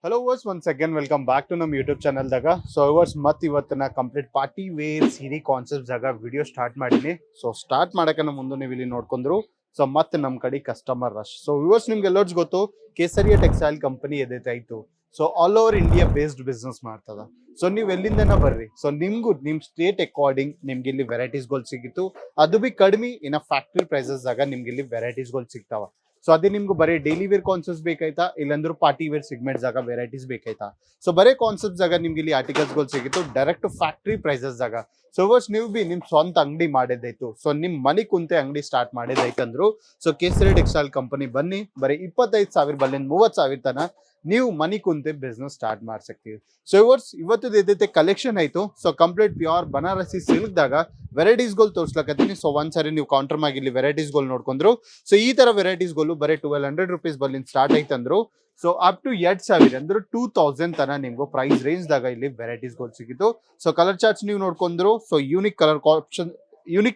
Hello viewers once again welcome back to ನಮ್ಮ YouTube ಚಾನಲ್ದಾಗ. So viewers ಮತ್ತೆ ಇವತ್ತಿನ ಕಂಪ್ಲೀಟ್ ಪಾರ್ಟಿ ವೇರ್ ಸೀರೆ ಕಾನ್ಸೆಪ್ಟ್ ಜಾಗ ವಿಡಿಯೋ ಸ್ಟಾರ್ಟ್ ಮಾಡೀನಿ. ಸೊ ಸ್ಟಾರ್ಟ್ ಮಾಡಕ್ಕೆ ಮುಂದೆ ನೀವು ಇಲ್ಲಿ ನೋಡ್ಕೊಂಡ್ರು. ಸೊ ಮತ್ತೆ ನಮ್ಮ ಕಡೆ ಕಸ್ಟಮರ್ ರಶ್. ಸೊ ವಿವರ್ಸ್ ನಿಮ್ಗೆ ಎಲ್ಲರಿಗೂ ಗೊತ್ತು ಕೇಸರಿಯಾ ಟೆಕ್ಸ್ಟೈಲ್ ಕಂಪನಿ ಎದೈತಾಯ್ತು. So all over India based business ಮಾಡ್ತದ. ಸೊ ನೀವು ಎಲ್ಲಿಂದನ ಬರ್ರಿ, ಸೊ ನಿಮ್ಗೂ ನಿಮ್ ಸ್ಟೇಟ್ ಅಕಾರ್ಡಿಂಗ್ ನಿಮ್ಗೆ ಇಲ್ಲಿ ವೆರೈಟೀಸ್ಗಳು ಸಿಗಿತ್ತು. ಅದು ಬಿ ಕಡಿಮೆ ಇನ್ನ ಫ್ಯಾಕ್ಟ್ರಿ ಪ್ರೈಸಸ್ ಆಗ ನಿಮ್ಗೆ ಇಲ್ಲಿ ವೆರೈಟೀಸ್ಗಳು ಸಿಗ್ತಾವ. ಸೊ ಅದೇ ನಿಮ್ಗೆ ಬರೀ ಡೈಲಿ ವೇರ್ ಕಾನ್ಸೆಪ್ಟ್ಸ್ ಬೇಕಾಯ್ತಾ, ಇಲ್ಲಾಂದ್ರೆ ಪಾರ್ಟಿ ವೇರ್ ಸಿಗ್ಮೆಂಟ್ ಜಾಗ ವೆರೈಟೀಸ್ ಬೇಕಾಯ್ತಾ. ಸೊ ಬರೀ ಕಾನ್ಸೆಪ್ಟ್ ಜಾಗ ನಿಮ್ಗೆ ಇಲ್ಲಿ ಆರ್ಟಿಕಲ್ಸ್ಗಳು ಸಿಗಿತ್ತು ಡೈರೆಕ್ಟ್ ಫ್ಯಾಕ್ಟ್ರಿ ಪ್ರೈಸಸ್ ಜಾಗ. ಸೊ ವರ್ಸ್ ನೀವು ಬಿ ನಿಮ್ ಸ್ವಂತ ಅಂಗಡಿ ಮಾಡಿದ್ದಾಯ್ತು, ಸೊ ನಿಮ್ ಮನೆ ಕುಂತೆ ಅಂಗಡಿ ಸ್ಟಾರ್ಟ್ ಮಾಡಿದ್ದಾಯ್ತಂದ್ರು. ಸೊ ಕೇಸರಿ ಟೆಕ್ಸ್ಟೈಲ್ ಕಂಪನಿ ಬನ್ನಿ, ಬರೀ 25,000 ಬಲ್ಲಿಂದ 30,000 ತನ ನೀವು ಮನಿ ಕುಂತೆ ಬಿಸ್ನೆಸ್ ಸ್ಟಾರ್ಟ್ ಮಾಡ್ಸಕ್ತೀವಿ. ಸೊ ವರ್ಸ್ ಇವತ್ತು ಎದೈತೆ ಕಲೆಕ್ಷನ್ ಆಯ್ತು. So complete pure Banarasi silk ದಾಗ ವೆರೈಟೀಸ್ಗಳು ತೋರ್ಸ್ಲಕತ್ತೀನಿ. ಸೊ ಒಂದ್ಸರಿ ನೀವು ಕೌಂಟರ್ ಮ್ಯಾಗ ಇಲ್ಲಿ ವೆರೈಟೀಸ್ಗಳು ನೋಡ್ಕೊಂಡ್ರು. ಸೊ ಈ ತರ ವೆರೈಟೀಸ್ಗಳು ಬರೀ 1200 rupees ಬಲ್ಲಿಂದ ಸ್ಟಾರ್ಟ್ ಆಯ್ತಂದ್ರು. ಸೊ ಅಪ್ ಟು 2,000 ಅಂದ್ರೆ 2,000 ತನ ನಿಮ್ಗೆ ಪ್ರೈಸ್ ರೇಂಜ್ ದಾಗ ಇಲ್ಲಿ ವೆರೈಟೀಸ್ಗಳು ಸಿಗಿತ್ತು. ಸೊ ಕಲರ್ ಚಾರ್ಟ್ಸ್ ನೀವು ನೋಡ್ಕೊಂಡ್ರು. So unique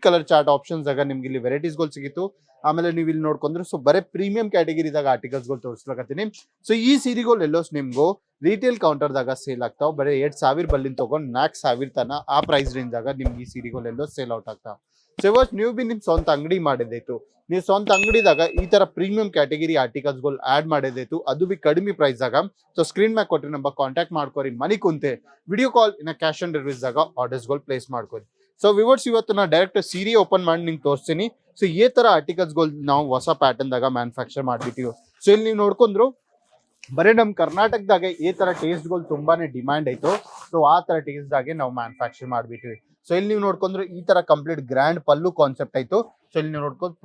colour chart options ಆಗ ನಿಮ್ಗೆ ಇಲ್ಲಿ ವೆರೈಟೀಸ್ಗಳು ಸಿಗಿತ್ತು. ಆಮೇಲೆ ನೀವು ಇಲ್ಲಿ ನೋಡ್ಕೊಂಡ್ರು. ಸೊ ಬರೀ ಪ್ರೀಮಿಯಂ ಕ್ಯಾಟಗಿರಿದಾಗ ಆರ್ಟಿಕಲ್ಸ್ಗಳು ತೋರಿಸ್ಲಕತ್ತೀನಿ. ಸೊ ಈ ಸೀರೆಗಳು ಎಲ್ಲೋಸ್ ನಿಮ್ಗೂ ರಿಟೇಲ್ ಕೌಂಟರ್ದಾಗ ಸೇಲ್ ಆಗ್ತಾವ. ಬರೀ 2,000 ಬಲ್ಲಿಂದ ತಗೊಂಡ್ 4,000 ತನ ಆ ಪ್ರೈಸ್ ರೇಂಜ್ ಆಗ ನಿಮ್ಗೆ ಈ ಸೀರೆಗಳು ಎಲ್ಲೋ ಸೇಲ್ ಔಟ್ ಆಗ್ತಾವ. ಸೊ ಇವತ್ತು ನೀವು ಬಿ ನಿಮ್ ಸ್ವಂತ ಅಂಗಡಿ ಮಾಡಿದ್ದಾಯ್ತು, ನೀವು ಸ್ವಂತ ಅಂಗಡಿದಾಗ ಈ ತರ ಪ್ರೀಮಿಯಂ ಕ್ಯಾಟಗಿರಿ ಆರ್ಟಿಕಲ್ಸ್ಗಳು ಆಡ್ ಮಾಡಿದ್ದಾಯ್ತು, ಅದು ಬಿ ಕಡಿಮೆ ಪ್ರೈಸ್ ಆಗ. ಸೊ ಸ್ಕ್ರೀನ್ ಮ್ಯಾಗ ಕೊಟ್ರಿ ನಂಬರ್ ಕಾಂಟ್ಯಾಕ್ಟ್ ಮಾಡ್ಕೊರಿ, ಮನಿ ಕುಂತೆ ವಿಡಿಯೋ ಕಾಲ್ ಇನ್ನ ಕ್ಯಾಶ್ ಆನ್ ಡೆಲಿವರೀಸ್ ಆಗ ಆರ್ಡರ್ಸ್ಗಳು ಪ್ಲೇಸ್ ಮಾಡ್ಕೊರಿ. ಸೊ ವಿವರ್ಸ್ ಇವತ್ತು ನಾ ಡೈರೆಕ್ಟ್ ಸೀರೆ ಓಪನ್ ಮಾಡಿ ನಿಮ್ಗೆ ತೋರಿಸ್ತೀನಿ. ಸೊ ಈ ತರ ಆರ್ಟಿಕಲ್ಸ್ಗಳು ನಾವು ಹೊಸ ಪ್ಯಾಟರ್ನ್ ದಾಗ ಮ್ಯಾನುಫ್ಯಾಕ್ಚರ್ ಮಾಡ್ಬಿಟ್ಟಿವಿ. ಸೊ ಇಲ್ಲಿ ನೀವು ನೋಡ್ಕೊಂಡ್ರು ಬರೀ ನಮ್ ಕರ್ನಾಟಕದಾಗ ಈ ತರ ಟೇಸ್ಟ್ಗಳು ತುಂಬಾನೇ ಡಿಮ್ಯಾಂಡ್ ಐತು. ಸೊ ಆ ತರ ಟೇಸ್ಟ್ ದಾಗೆ ನಾವು ಮ್ಯಾನುಫ್ಯಾಕ್ಚರ್ ಮಾಡ್ಬಿಟ್ಟಿವಿ. ಸೊ ಇಲ್ಲಿ ನೀವು ನೋಡ್ಕೊಂಡ್ರೆ ಈ ತರ ಕಂಪ್ಲೀಟ್ ಗ್ರ್ಯಾಂಡ್ ಪಲ್ಲು ಕಾನ್ಸೆಪ್ಟ್ ಆಯ್ತು. ಸೊ ಇಲ್ಲಿ ನೀವು ನೋಡ್ಕೊಂಡು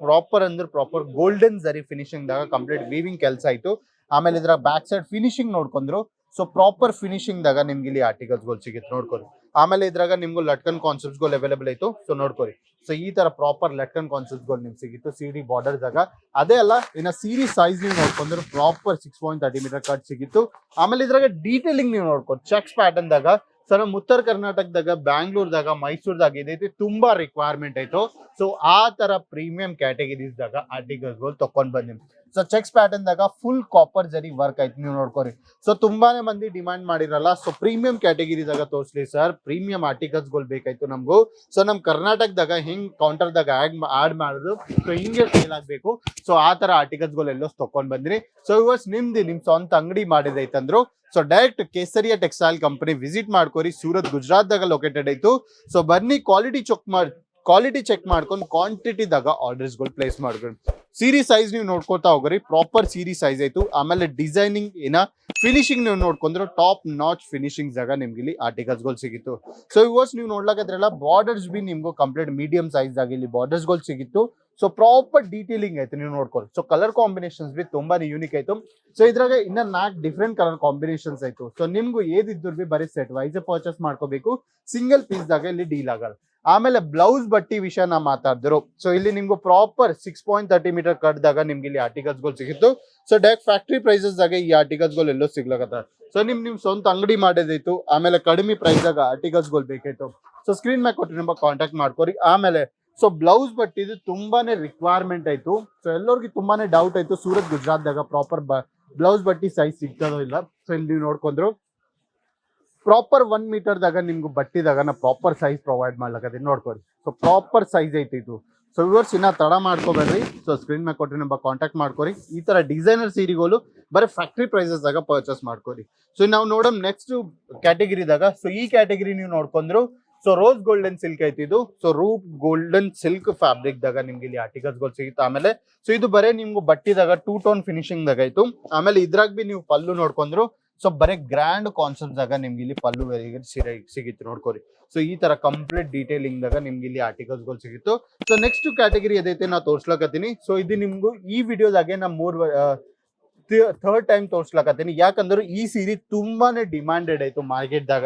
ಪ್ರಾಪರ್ ಅಂದ್ರೆ ಪ್ರಾಪರ್ ಗೋಲ್ಡನ್ ಜರಿ ಫಿನಿಶಿಂಗ್ ದಾಗ ಕಂಪ್ಲೀಟ್ ವೀವಿಂಗ್ ಕೆಲಸ ಆಯ್ತು. ಆಮೇಲೆ ಇದ್ರ ಬ್ಯಾಕ್ ಸೈಡ್ ಫಿನಿಶಿಂಗ್ ನೋಡ್ಕೊಂಡ್ರು. ಸೊ ಪ್ರಾಪರ್ ಫಿನಿಶಿಂಗ್ ದಾಗ ನಿಮ್ಗೆ ಇಲ್ಲಿ ಆರ್ಟಿಕಲ್ಸ್ಗಳು ಸಿಗುತ್ತೆ ನೋಡ್ಕೊರಿ. ಆಮೇಲೆ ಇದ್ರಾಗ ನಿಮ್ಗೂ ಲಟ್ಕನ್ ಕಾನ್ಸೆಪ್ಟ್ಸ್ಗಳು ಅವೈಲೇಬಲ್ ಆಯ್ತು. ಸೊ ನೋಡ್ಕೊರಿ. ಸೊ ಈ ತರ ಪ್ರಾಪರ್ ಲಟ್ಕನ್ ಕಾನ್ಸೆಪ್ಟ್ಸ್ಗಳು ನಿಮ್ಗೆ ಸಿಗಿತ್ತು ಸಿಡಿ ಬಾರ್ಡರ್ ಜಾಗ. ಅದೇ ಅಲ್ಲ ಇನ್ನ ಸೀರೆ ಸೈಜ್ ನೀವು ನೋಡ್ಕೊಂಡ್ರೆ ಪ್ರಾಪರ್ 6.30 ಮೀಟರ್ ಕಟ್ ಸಿಗಿತ್ತು. ಆಮೇಲೆ ಇದ್ರಾಗ ಡೀಟೇಲಿಂಗ್ ನೀವು ನೋಡ್ಕೊಂಡು ಚೆಕ್ಸ್ ಪ್ಯಾಟರ್ನ್ ದಾಗ. ಸೊ ನಮ್ಮ ಉತ್ತರ ಕರ್ನಾಟಕದಾಗ ಬ್ಯಾಂಗ್ಳೂರ್ದಾಗ ಮೈಸೂರ್ದಾಗ ಇದೈತಿ ತುಂಬಾ ರಿಕ್ವೈರ್ಮೆಂಟ್ ಆಯ್ತು. ಸೊ ಆ ತರ ಪ್ರೀಮಿಯಂ ಕ್ಯಾಟಗರೀಸ್ ದಾಗ ಆರ್ಟಿಕಲ್ಸ್ಗಳು ತಕೊಂಡ್ ಬಂದಿನಿ. ಸೊ ಚೆಕ್ಸ್ ಪ್ಯಾಟರ್ನ್ ದಾಗ ಫುಲ್ ಕಾಪರ್ ಜರಿ ವರ್ಕ್ ಆಯ್ತು ನೀವು ನೋಡ್ಕೊರಿ. ಸೊ ತುಂಬಾನೇ ಮಂದಿ ಡಿಮ್ಯಾಂಡ್ ಮಾಡಿರಲ್ಲ. ಸೊ ಪ್ರೀಮಿಯಂ ಕ್ಯಾಟಗಿರಿದಾಗ ತೋರಿಸ್ಲಿ ಸರ್, ಪ್ರೀಮಿಯಂ ಆರ್ಟಿಕಲ್ಸ್ಗಳು ಬೇಕಾಯ್ತು ನಮಗೂ. ಸೊ ನಮ್ ಕರ್ನಾಟಕದಾಗ ಹಿಂಗ್ ಕೌಂಟರ್ದಾಗ ಆಡ್ ಮಾಡುದು, ಸೊ ಹಿಂಗೆ ಸೇಲ್ ಆಗ್ಬೇಕು. ಸೊ ಆ ತರ ಆರ್ಟಿಕಲ್ಸ್ಗಳು ಎಲ್ಲೋ ತಕೊಂಡ್ ಬಂದ್ರಿ. ಸೊ ಇವಸ್ ನಿಮ್ ಸ್ವಂತ ಅಂಗಡಿ ಮಾಡಿದೈತಂದ್ರು. So direct Kesariya textile company visit ಮಾಡ್ಕೋರಿ. ಸೂರತ್ ಗುಜರಾತ್ ದಾಗ ಲೊಕೇಟೆಡ್ ಆಯ್ತು. ಸೊ ಬನ್ನಿ ಕ್ವಾಲಿಟಿ ಚೆಕ್ ಮಾಡ್ಕೊಂಡು ಕ್ವಾಂಟಿಟಿದಾಗ ಆರ್ಡರ್ಸ್ಗಳು ಪ್ಲೇಸ್ ಮಾಡ್ಕೊಂಡು ಸೀರಿ ಸೈಜ್ ನೀವು ನೋಡ್ಕೊತಾ ಹೋಗ್ರಿ. ಪ್ರಾಪರ್ ಸೀರಿ ಸೈಜ್ ಆಯ್ತು. ಆಮೇಲೆ ಡಿಸೈನಿಂಗ್ ಫಿನಿಶಿಂಗ್ ನೀವು ನೋಡ್ಕೊಂಡ್ರೆ ಟಾಪ್ ನಾಚ್ ಫಿನಿಶಿಂಗ್ ಜಾಗ ನಿಮ್ಗೆ ಇಲ್ಲಿ ಆರ್ಟಿಕಲ್ಸ್ಗಳು ಸಿಗಿತ್ತು. ಸೊ ಇವರ್ಸ್ ನೀವು ನೋಡ್ಲಕದ್ರಲ್ಲ ಬಾರ್ಡರ್ಸ್ ಬಿ ನಿಮ್ಗೂ ಕಂಪ್ಲೀಟ್ ಮೀಡಿಯಂ ಸೈಜ್ ಆಗಿ ಇಲ್ಲಿ ಬಾರ್ಡರ್ಸ್ಗಳು ಸಿಗಿತ್ತು. ಸೊ ಪ್ರಾಪರ್ ಡೀಟೇಲಿಂಗ್ ಆಯ್ತು ನೀವು ನೋಡ್ಕೊಳ್ಳಿ. ಸೊ ಕಲರ್ ಕಾಂಬಿನೇಷನ್ಸ್ ಬಿ ತುಂಬಾನೇ ಯೂನಿಕ್ ಆಯ್ತು. ಸೊ ಇದ್ರಾಗ ಇನ್ನ 4 ಡಿಫ್ರೆಂಟ್ ಕಲರ್ ಕಾಂಬಿನೇಷನ್ಸ್ ಆಯ್ತು. ಸೊ ನಿಮ್ಗೂ ಏದಿದ್ರು ಬಿ ಬರೀ ಸೆಟ್ ವೈಸ್ ಪರ್ಚೇಸ್ ಮಾಡ್ಕೋಬೇಕು, ಸಿಂಗಲ್ ಪೀಸ್ ದಾಗ ಇಲ್ಲಿ ಡೀಲ್ ಆಗಲ್ಲ. ಆಮೇಲೆ ಬ್ಲೌಸ್ ಬಟ್ಟಿ ವಿಷಯ ನಾ ಮಾತಾಡಿದ್ರು. ಸೊ ಇಲ್ಲಿ ನಿಮ್ಗೂ ಪ್ರಾಪರ್ 6.30 ಮೀಟರ್ ಕಟ್ದಾಗ ನಿಮ್ಗೆ ಇಲ್ಲಿ ಆರ್ಟಿಕಲ್ಸ್ಗಳು ಸಿಗಿತ್ತು. ಸೊ ಡೈರೆಕ್ಟ್ ಫ್ಯಾಕ್ಟ್ರಿ ಪ್ರೈಸಸ್ ದಾಗ ಈ ಆರ್ಟಿಕಲ್ಸ್ಗಳು ಎಲ್ಲೋ ಸಿಗ್ಲಕತ್ತ. ಸೊ ನಿಮ್ ಸ್ವಂತ ಅಂಗಡಿ ಮಾಡೋದೈತು, ಆಮೇಲೆ ಕಡಿಮೆ ಪ್ರೈಸ್ ದಾಗ ಆರ್ಟಿಕಲ್ಸ್ಗಳು ಬೇಕಾಯ್ತು. ಸೊ ಸ್ಕ್ರೀನ್ ಮ್ಯಾಗ ಕೊಟ್ಟು ನಿಮ್ಗೆ ಕಾಂಟ್ಯಾಕ್ಟ್ ಮಾಡ್ಕೊರಿ. ಆಮೇಲೆ ಸೊ ಬ್ಲೌಸ್ ಬಟ್ಟಿದು ತುಂಬಾನೇ ರಿಕ್ವೈರ್ಮೆಂಟ್ ಆಯ್ತು. ಸೊ ಎಲ್ಲರಿಗೂ ತುಂಬಾನೇ ಡೌಟ್ ಆಯ್ತು ಸೂರತ್ ಗುಜರಾತ್ ದಾಗ ಪ್ರಾಪರ್ ಬ್ಲೌಸ್ ಬಟ್ಟಿ ಸೈಜ್ ಸಿಗ್ತದೋ ಇಲ್ಲ. ಸೊ ಇಲ್ಲಿ ನೀವು ನೋಡ್ಕೊಂಡ್ರು ಪ್ರಾಪರ್ 1 ಮೀಟರ್ ದಾಗ ನಿಮ್ಗೆ ಬಟ್ಟಿದಾಗ ನಾ ಪ್ರಾಪರ್ ಸೈಜ್ ಪ್ರೊವೈಡ್ ಮಾಡ್ಲಕತ್ತೀನಿ ನೋಡ್ಕೊರಿ. ಸೊ ಪ್ರಾಪರ್ ಸೈಜ್ ಐತಿ ಇದು. ಸೊ ವಿವರ್ಸ್ ಇನ್ನ ತಡ ಮಾಡ್ಕೋಬೇಡ್ರಿ. ಸೊ ಸ್ಕ್ರೀನ್ ಮ್ಯಾಗ ಕೊಟ್ರಿ ನಮ್ಮ ಕಾಂಟ್ಯಾಕ್ಟ್ ಮಾಡ್ಕೊರಿ. ಈ ತರ ಡಿಸೈನರ್ ಸೀರೆಗಳು ಬರೀ ಫ್ಯಾಕ್ಟ್ರಿ ಪ್ರೈಸಸ್ ದಾಗ ಪರ್ಚೇಸ್ ಮಾಡ್ಕೊರಿ. ಸೊ ನಾವು ನೋಡಮ್ ನೆಕ್ಸ್ಟ್ ಕ್ಯಾಟಗಿರಿದಾಗ. ಸೊ ಈ ಕ್ಯಾಟಗಿರಿ ನೀವು ನೋಡ್ಕೊಂಡ್ರು. ಸೊ ರೋಸ್ ಗೋಲ್ಡನ್ ಸಿಲ್ಕ್ ಐತಿ ಇದು. ಸೊ ರೂಪ್ ಗೋಲ್ಡನ್ ಸಿಲ್ಕ್ ಫ್ಯಾಬ್ರಿಕ್ ದಾಗ ನಿಮ್ಗೆ ಇಲ್ಲಿ ಆರ್ಟಿಕಲ್ಸ್ಗಳು ಸಿಗುತ್ತೆ. ಆಮೇಲೆ ಸೊ ಇದು ಬರೇ ನಿಮ್ಗೆ ಬಟ್ಟಿದಾಗ 2 ಟೋನ್ ಫಿನಿಶಿಂಗ್ ದಾಗ ಆಯ್ತು. ಆಮೇಲೆ ಇದ್ರಾಗ ಬಿ ನೀವು ಪಲ್ಲು ನೋಡ್ಕೊಂಡ್ರು. ಸೊ ಬರೀ ಗ್ರ್ಯಾಂಡ್ ಕಾನ್ಸೆಪ್ಟ್ ದಾಗ ನಿಮ್ಗೆ ಇಲ್ಲಿ ಪಲ್ಲು ಸಿಗಿತ್ತು ನೋಡ್ಕೋರಿ. ಸೊ ಈ ತರ ಕಂಪ್ಲೀಟ್ ಡೀಟೇಲಿಂಗ್ ದಾಗ ನಿಮ್ಗೆ ಇಲ್ಲಿ ಆರ್ಟಿಕಲ್ಸ್ಗಳು ಸಿಗಿತ್ತು. ಸೊ ನೆಕ್ಸ್ಟ್ ಕ್ಯಾಟಗಿರಿ ಎದೈತೆ ನಾ ತೋರ್ಸ್ಲಕತ್ತೀನಿ. ಸೊ ಇದು ನಿಮ್ಗೂ ಈ ವಿಡಿಯೋದಾಗೆ ನಾ ಥರ್ಡ್ ಟೈಮ್ ತೋರ್ಸ್ಲಕತ್ತೀನಿ. ಯಾಕಂದ್ರೆ ಈ ಸೀರೆ ತುಂಬಾನೇ ಡಿಮ್ಯಾಂಡೆಡ್ ಆಯ್ತು ಮಾರ್ಕೆಟ್ ದಾಗ.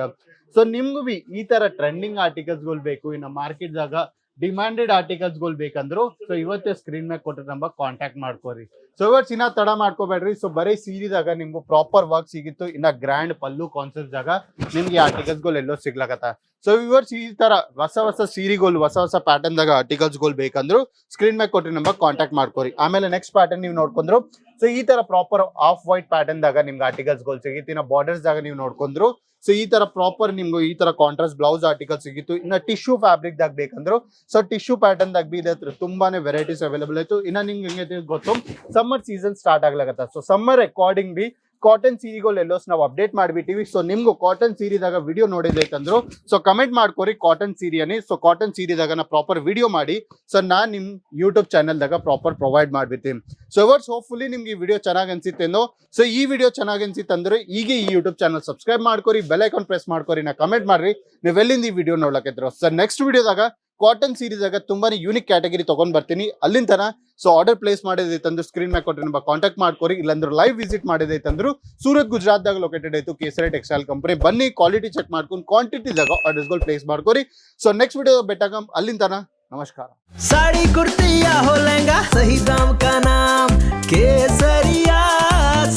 ಸೊ ನಿಮ್ಗೂ ಬಿ ಈ ತರ ಟ್ರೆಂಡಿಂಗ್ ಆರ್ಟಿಕಲ್ಸ್ಗಳು ಬೇಕು, ಇನ್ನು ಮಾರ್ಕೆಟ್ ದಾಗ ಡಿಮ್ಯಾಂಡೆಡ್ ಆರ್ಟಿಕಲ್ಸ್ಗಳು ಬೇಕಂದ್ರು. ಸೊ ಇವತ್ತೇ ಸ್ಕ್ರೀನ್ ಮ್ಯಾಗ ಕೊಟ್ಟ ನಂಬರ್ ಕಾಂಟ್ಯಾಕ್ಟ್ ಮಾಡ್ಕೋರಿ. ಸೊ ಇವರ್ಸ್ ಇನ್ನ ತಡ ಮಾಡ್ಕೋಬೇಡ್ರಿ. ಸೊ ಬರೀ ಸೀರೆದಾಗ ನಿಮ್ಗೂ ಪ್ರಾಪರ್ ವರ್ಕ್ ಸಿಗಿತ್ತು, ಇನ್ನ ಗ್ರ್ಯಾಂಡ್ ಪಲ್ಲು ಕಾನ್ಸೆಪ್ಟ್ ಜಾಗ ನಿಮ್ಗೆ ಆರ್ಟಿಕಲ್ಸ್ ಗಳು ಎಲ್ಲೋ ಸಿಗ್ಲಕತ್ತ. ಸೊ ಇವರ್ಸ್ ಈ ತರ ಹೊಸ ಸೀರೆಗಳು ಹೊಸ ಪ್ಯಾಟರ್ನ್ ದಾಗ ಆರ್ಟಿಕಲ್ಸ್ ಗಳು ಬೇಕಂದ್ರು ಸ್ಕ್ರೀನ್ ಮೇಲೆ ಕೊಟ್ಟಿರೋ ನಂಬರ್ ಕಾಂಟ್ಯಾಕ್ಟ್ ಮಾಡ್ಕೋರಿ. ಆಮೇಲೆ ನೆಕ್ಸ್ಟ್ ಪ್ಯಾಟರ್ನ್ ನೀವು ನೋಡ್ಕೊಂಡ್ರು ಸೊ ಈ ತರ ಪ್ರಾಪರ್ ಆಫ್ ವೈಟ್ ಪ್ಯಾಟರ್ನ್ ದಾಗ ನಿಮ್ಗೆ ಆರ್ಟಿಕಲ್ಸ್ ಗಳು ಸಿಗಿತ್ತು. ಇನ್ನ ಬಾರ್ಡರ್ಸ್ ದಾಗ ನೀವು ನೋಡ್ಕೊಂಡ್ರು ಸೊ ಈ ತರ ಪ್ರಾಪರ್ ನಿಮ್ಗೆ ಈ ತರ ಕಾಂಟ್ರಾಸ್ಟ್ ಬ್ಲೌಸ್ ಆರ್ಟಿಕಲ್ ಸಿಗಿತ್ತು. ಇನ್ನ ಟಿಶ್ಯೂ ಫ್ಯಾಬ್ರಿಕ್ ದಾಗ ಬೇಕಂದ್ರು ಸೊ ಟಿಶ್ಯೂ ಪ್ಯಾಟರ್ನ್ ದಾಗ ಬಿ ಇದೆ ತುಂಬಾನೇ ವೆರೈಟೀಸ್ ಅವೈಲೇಬಲ್ ಆಯ್ತು. ಇನ್ನ ನಿಮ್ಗೆ ಹೆಂಗೈತಿ ಗೊತ್ತು, ಸಮ್ಮರ್ ಸೀಸನ್ ಸ್ಟಾರ್ಟ್ ಆಗ್ಲಾಗತ್ತ. ಸೊ ಸಮ್ಮರ್ ಅಕಾರ್ಡಿಂಗ್ ಬಿ ಕಾಟನ್ ಸೀರೆಗಳು ಎಲ್ಲೋಸ್ ನಾವು ಅಪ್ಡೇಟ್ ಮಾಡ್ಬಿಟ್ಟಿವಿ. ಸೊ ನಿಮ್ಗೂ ಕಾಟನ್ ಸೀರೆದಾಗ ವಿಡಿಯೋ ನೋಡಿದೈತಂದ್ರು ಸೊ ಕಮೆಂಟ್ ಮಾಡ್ಕೋರಿ ಕಾಟನ್ ಸೀರೆಯನ್ನೇ. ಸೊ ಕಾಟನ್ ಸೀರೆದಾಗ ನಾ ಪ್ರಾಪರ್ ವಿಡಿಯೋ ಮಾಡಿ ಸೊ ನಾನ್ ನಿಮ್ ಯೂಟ್ಯೂಬ್ ಚಾನಲ್ ದಾಗ ಪ್ರಾಪರ್ ಪ್ರೊವೈಡ್ ಮಾಡ್ಬಿಡ್ತೀನಿ. ಸೊ ಇವರ್ಸ್ ಹೋಪ್ಫುಲಿ ನಿಮ್ಗೆ ಈ ವಿಡಿಯೋ ಚೆನ್ನಾಗಿ ಅನ್ಸಿತ್ತೇನೋ. ಸೊ ಈ ವಿಡಿಯೋ ಚೆನ್ನಾಗಿ ಅನ್ಸಿತ್ತಂದ್ರೆ ಈಗ ಈ ಯೂಟ್ಯೂಬ್ ಚಾನಲ್ ಸಬ್ಸ್ಕ್ರೈಬ್ ಮಾಡ್ಕೋರಿ, ಬೆಲ್ ಐಕಾನ್ ಪ್ರೆಸ್ ಮಾಡ್ಕೋರಿ, ನಾ ಕಮೆಂಟ್ ಮಾಡ್ರಿ ನೀವ್ ಎಲ್ಲಿಂದ ಈ ವಿಡಿಯೋ ನೋಡ್ಲಕ್ಕಿದ್ರು. ಸೊ ನೆಕ್ಸ್ಟ್ ವಿಡಿಯೋದಾಗ ಕಾಟನ್ ಸೀರೀಸ್ ತುಂಬಾನೇ ಯೂನಿಕ್ ಕ್ಯಾಟಗರಿ ತಗೊಂಡ್ ಬರ್ತೀನಿ. ಅಲ್ಲಿಂದ ತನ ಸೊ ಆರ್ಡರ್ ಪ್ಲೇಸ್ ಮಾಡಿದೈತಂದ್ರು ಸ್ಕ್ರೀನ್ ಮೇಲೆ ಕೊಟ್ಟರೆ ನಂಬರ್ ಕಾಂಟ್ಯಾಕ್ಟ್ ಮಾಡ್ಕೋರಿ. ಇಲ್ಲಾಂದ್ರೆ ಲೈವ್ ವಿಸಿಟ್ ಮಾಡಿದೈತಂದ್ರು ಸೂರತ್ ಗುಜರಾತ್ ದಾಗ ಲೊಕೇಟೆಡ್ ಆಯ್ತು ಕೇಸರಿ ಟೆಕ್ಸ್ಟೈಲ್ ಕಂಪನಿ. ಬನ್ನಿ ಕ್ವಾಲಿಟಿ ಚೆಕ್ ಮಾಡ್ಕೊಂಡು ಕ್ವಾಂಟಿಟಿದಾಗ ಆರ್ಡರ್ಸ್ ಗಳು ಪ್ಲೇಸ್ ಮಾಡ್ಕೋರಿ. ಸೊ ನೆಕ್ಸ್ಟ್ ವಿಡಿಯೋ ಬೆಟ್ಟಾಗ ಅಲ್ಲಿಂದ ತನ नमस्कार. साड़ी कुर्ती या हो लहंगा, सही दाम का नाम केसरिया,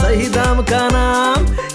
सही दाम का नाम